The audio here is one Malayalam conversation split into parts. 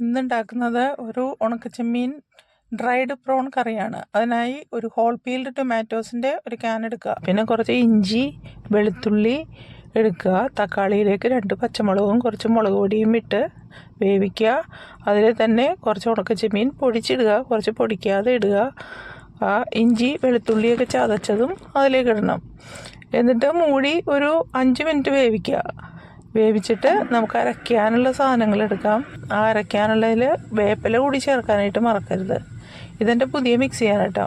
ഇന്നുണ്ടാക്കുന്നത് ഒരു ഉണക്കച്ചെമ്മീൻ ഡ്രൈഡ് പ്രോൺ കറിയാണ്. അതിനായി ഒരു ഹോൾ പീൽഡ് ടൊമാറ്റോസിൻ്റെ ഒരു ക്യാൻ എടുക്കുക. പിന്നെ കുറച്ച് ഇഞ്ചി വെളുത്തുള്ളി എടുക്കുക. തക്കാളിയിലേക്ക് 2 പച്ചമുളകും കുറച്ച് മുളക് പൊടിയും ഇട്ട് വേവിക്കുക. അതിൽ തന്നെ കുറച്ച് ഉണക്കച്ചെമ്മീൻ പൊടിച്ചിടുക, കുറച്ച് പൊടിക്കാതെ ഇടുക. ആ ഇഞ്ചി വെളുത്തുള്ളിയൊക്കെ ചതച്ചതും അതിലേക്ക് ഇടണം. എന്നിട്ട് മൂടി ഒരു 5 മിനിറ്റ് വേവിക്കുക. വേവിച്ചിട്ട് നമുക്ക് അരയ്ക്കാനുള്ള സാധനങ്ങൾ എടുക്കാം. ആ അരയ്ക്കാനുള്ളതിൽ വേപ്പില കൂടി ചേർക്കാനായിട്ട് മറക്കരുത്. ഇതെൻ്റെ പുതിയ മിക്സിയാണ് കേട്ടോ.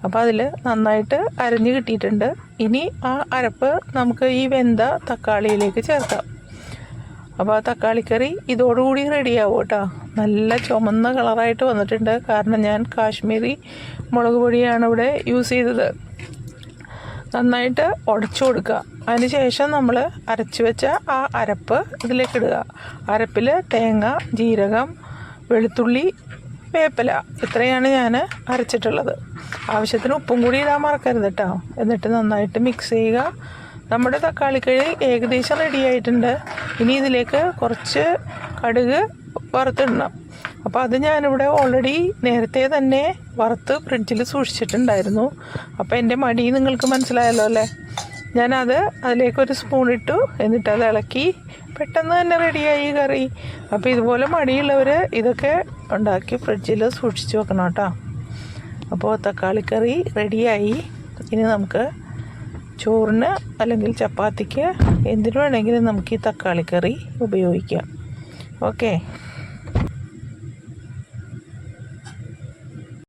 അപ്പോൾ അതിൽ നന്നായിട്ട് അരഞ്ഞ് കിട്ടിയിട്ടുണ്ട്. ഇനി ആ അരപ്പ് നമുക്ക് ഈ വെന്ത തക്കാളിയിലേക്ക് ചേർക്കാം. അപ്പോൾ ആ തക്കാളിക്കറി ഇതോടുകൂടി റെഡിയാവും കേട്ടോ. നല്ല ചുമന്ന കളറായിട്ട് വന്നിട്ടുണ്ട്. കാരണം ഞാൻ കാശ്മീരി മുളക് പൊടിയാണ് ഇവിടെ യൂസ് ചെയ്തത്. നന്നായിട്ട് ഉടച്ചു കൊടുക്കുക. അതിന് ശേഷം നമ്മൾ അരച്ച് വെച്ച ആ അരപ്പ് ഇതിലേക്ക് ഇടുക. അരപ്പിൽ തേങ്ങ, ജീരകം, വെളുത്തുള്ളി, വേപ്പില ഇത്രയാണ് ഞാൻ അരച്ചിട്ടുള്ളത്. ആവശ്യത്തിന് ഉപ്പും കൂടി ഇടാൻ മറക്കരുത് കേട്ടോ. എന്നിട്ട് നന്നായിട്ട് മിക്സ് ചെയ്യുക. നമ്മുടെ തക്കാളിക്കറി ഏകദേശം റെഡി ആയിട്ടുണ്ട്. ഇനി ഇതിലേക്ക് കുറച്ച് കടുക് വറുത്തിടണം. അപ്പോൾ അത് ഞാനിവിടെ ഓൾറെഡി നേരത്തെ തന്നെ വറുത്ത് ഫ്രിഡ്ജിൽ സൂക്ഷിച്ചിട്ടുണ്ടായിരുന്നു. അപ്പോൾ എൻ്റെ മടി നിങ്ങൾക്ക് മനസ്സിലായല്ലോ അല്ലേ. ഞാനത് അതിലേക്കൊരു സ്പൂൺ ഇട്ടു. എന്നിട്ട് അത് ഇളക്കി പെട്ടെന്ന് തന്നെ റെഡിയായി കറി. അപ്പോൾ ഇതുപോലെ മടിയുള്ളവർ ഇതൊക്കെ ഉണ്ടാക്കി ഫ്രിഡ്ജിൽ സൂക്ഷിച്ച് വെക്കണം കേട്ടോ. അപ്പോൾ തക്കാളിക്കറി റെഡിയായി. ഇനി നമുക്ക് ചോറിന് അല്ലെങ്കിൽ ചപ്പാത്തിക്ക് എന്തിനു വേണമെങ്കിലും നമുക്ക് ഈ തക്കാളിക്കറി ഉപയോഗിക്കാം. ഓക്കെ.